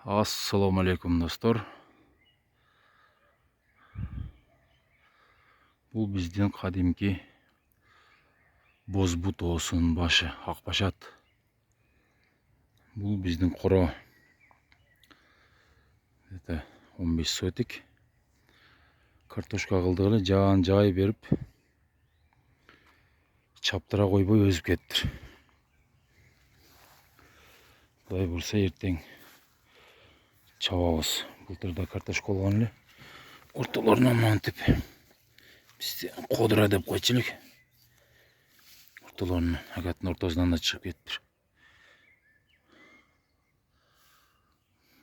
Ассаламу алейкум достор. Бұл бізден қадимки бозбут осының башы, ақбашат. Бұл біздің қора. Это 15 сотик. Картошка қылдығылы жаан жай беріп, чаптыра қойбой өзіп кеттір. Құдай болса ертең чабабыз. Былтырда картошка болған эле. Орталарынан мантып бізде қодыра деп қойчылық. Орталарынан агаттың ортасынан да шығып кеттір.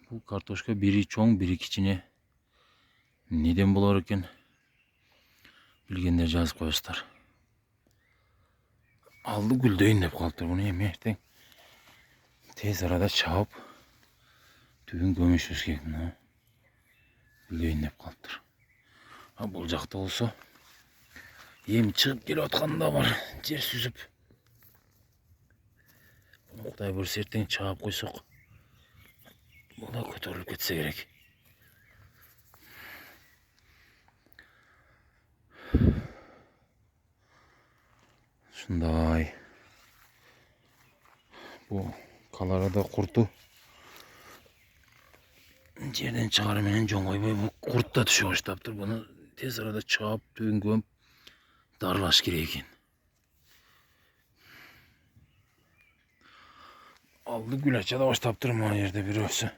Бұл картошка бири чоң, бири кичине. Неден болар екен? Білгендер жазып қойыстар. Алды гүлдейін деп қалыптыр. Бұны еме ертең тез арада чауып түбін көмешіміз керек. Гүлдейін деп қалыптыр. Бұл жақта болса ем шығып келіп отқанда бар. Жер сүзіп. Құдай көрсе ертең чауып қойсақ. Бұл да көтеріліп кетсе керек. Шындай. Бұл Колорадо құрты. Жерден шығары менен жоңғойбой бұл құрт та түші қоштаптыр. Бұны тез арада чауып түбін көміп дарылаш керек екен. Алды гүл ачада қоштаптыр. Мына жерде бір өсі.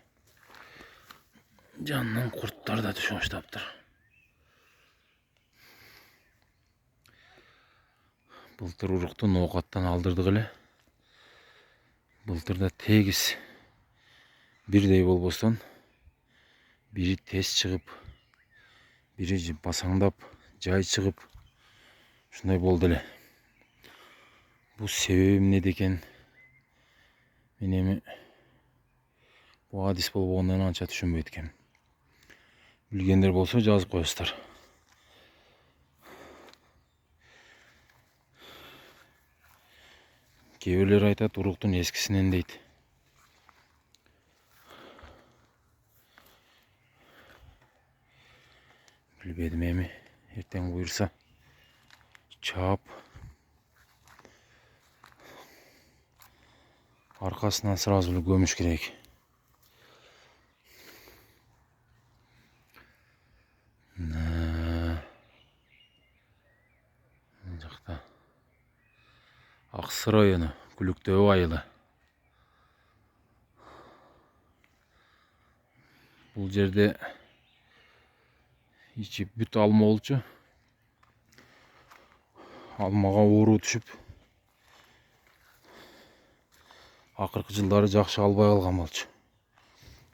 Жанынан құрттар да түші қоштаптыр. Былтыр ұрықты ноқаттан алдырдық еле. Былтырда тегіс бірдей болбостан бири тез шығып, бири басаңдап, жай шығып, шындай болды эле. Бұл себебім не декен? Мен эми бұл адис болбогондон анча түшүнбөйт экенмин. Билгендер болсо жазып коесуздар. Кээ бирлер айтат, уруктун эскисинен дейт. Билбедим эми, эртең буйрса чаап аркасынан сразу эле көмүш керек. Жакта Аксы району, Күлүктөө айылы. Бул жерде ичи бүт алма болчу. Алмага оору түшүп, акыркы жылдары жакшы албай калган болчу.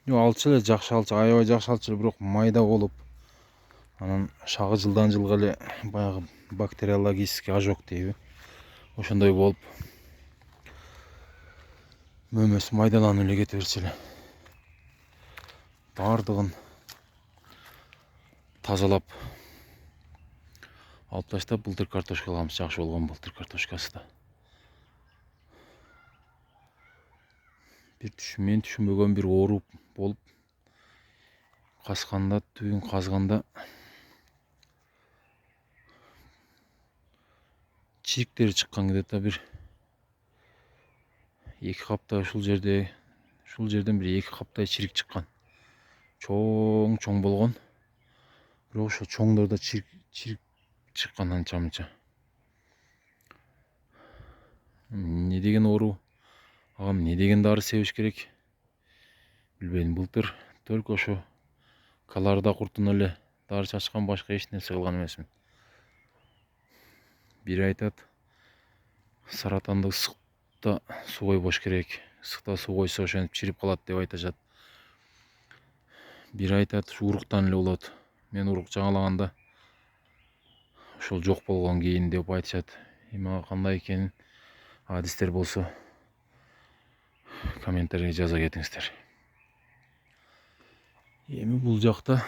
Алчу эле жакшы алчу, аябай жакшы алчу, бирок майда болуп, анан шагы жылдан жылга эле баягы бактериологический ожог дейби. Ошондой болуп, мөмөсү майдаланып эле кете берчү эле. Бардыгын тазалап алып таштап былтыр картошка алганбыз. Жакшы болгон былтыр картошкасы да. Бир мен түшүнбөгөн бир оору болуп, касканда, түбүн казганда чириктери чыккан, где-то бир 2 каптай ушул жерден бир 2 каптай чирик чыккан. Чоң болгон. Бирок ошо чоңдордо чирик чыккан анча-мынча. Не деген оору? Агам не деген дары себиш керек? Билбейм. Былтыр только ошо Колорадо куртуна эле дары чачкан, башка эч нерсе кылган эмесмин. Бири айтат, саратанды ысыкта суу койбош керек. Ысыкта суу койсо ошентип чирип калат деп айтышат. Бири айтат, уруктан эле болот. Мен урук жаңалаганда ошол жок болгон кийин деп айтышат. Эми кандай экенин адистер болсо комментарийге жаза кетиңиздер. Эми бул жакта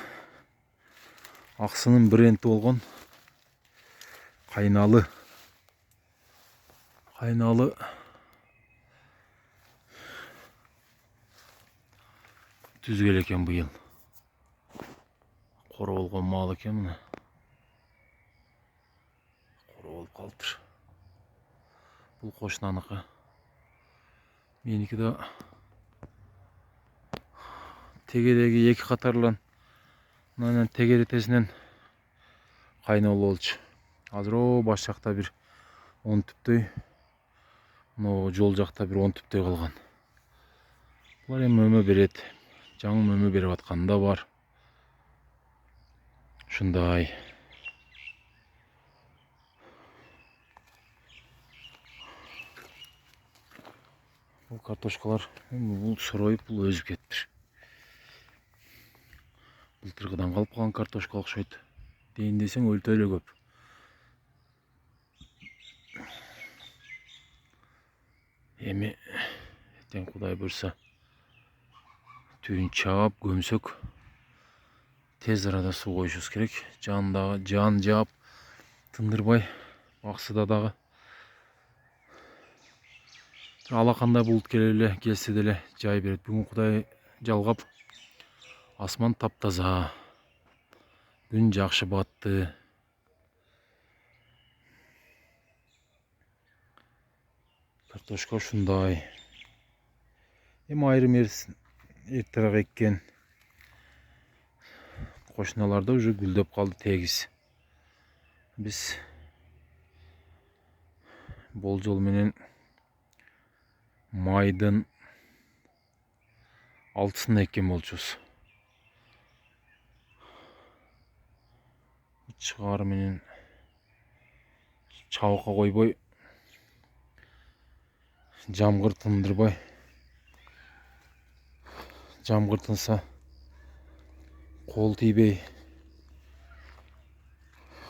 Аксынын бренди болгон Кайналы түзгел екен быйыл. Қора болған мал екен мына. Қора болып қалыптыр. Бұл қошынанықы. Менікі де тегедегі екі қатарлан. Мынан тегеретесінен қайнаулы болчу. Азыр о баш жақта бір 10 түптөй. Мына жол жақта бір 10 түптөй қалған. Бұлар эми мөмө берет. Жаңы мөмө беріп атқанда бар. Шундай. Бұл картошкалар бұл сұройып, бұл өзіп кеттір. Былтырғыдан қалып қалған картошка окшойт. Дейін десең өлтөлө көп. Эми ертең Кудай буйрса түйін чаап, көмсөк. Тез арада су коюшубуз керек. Жанындагы жан жаап, тындырбай, баксыда дагы. Алакандай булут келе келсе деле жай берет. Бүгүн Кудай жалгап, асман таптаза. Күн жакшы батты. Картошка ушундай. Эми айрым эртерээк эккен. Кошуналарда уже гүлдөп калды тегиз. Биз болжол менен майдын 6-сында эккен болчубуз. Чыгары менен чабыкка койбой, жамгыр тындырбай. Жамгыр тынса кол тийбей.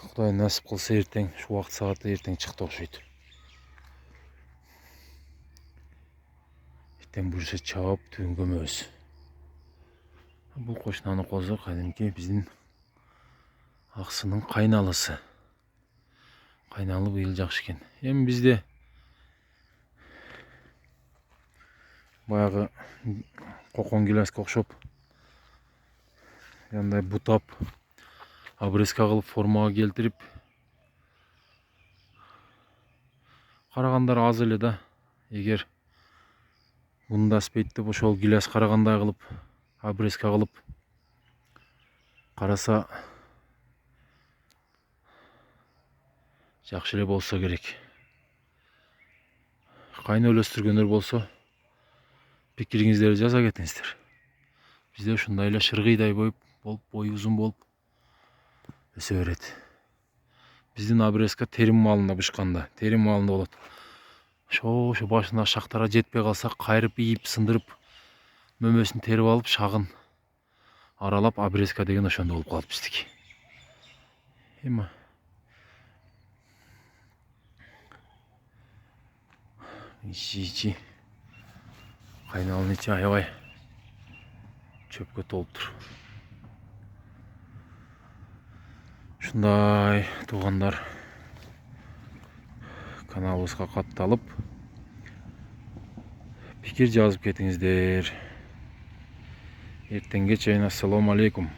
Кудай насип кылса эртең ушу убакыт сааты эртең чыкты окшойт. Эртең буйрса чаап түгүн көмөбүз. Бул кошунаны козу кадимки биздин аксынын кайналысы. Кайналы быйыл жакшы экен. Эми бизде баягы кокон гиляска окшоп яндай бутап обрезка кылып формага келтирип карагандар аз эле да. Эгер ундаспайт деп ошол гиляс карагандай кылып обрезка кылып караса жакшы эле болсо керек. Кайна өлөстүргөндөр болсо пикириңиздерди жаза кетиңиздер. Бизде ушундай эле шыргыйдай болуп, бою узун болуп өсө берет. Биздин обрезка терим малында бышканда, терим малында болот. Ошо башына шактара жетпей калса кайрып ийип сындырып мөмөсүн терип алып шагын аралап обрезка деген ошондо болуп калат биздики. Эми ичи кайналынын ичи аябай чөпкө толуптур. Ушундай туугандар, каналыбызга катталып пикир жазып кетиңиздер. Эртеңге чейин ассаламу алейкум.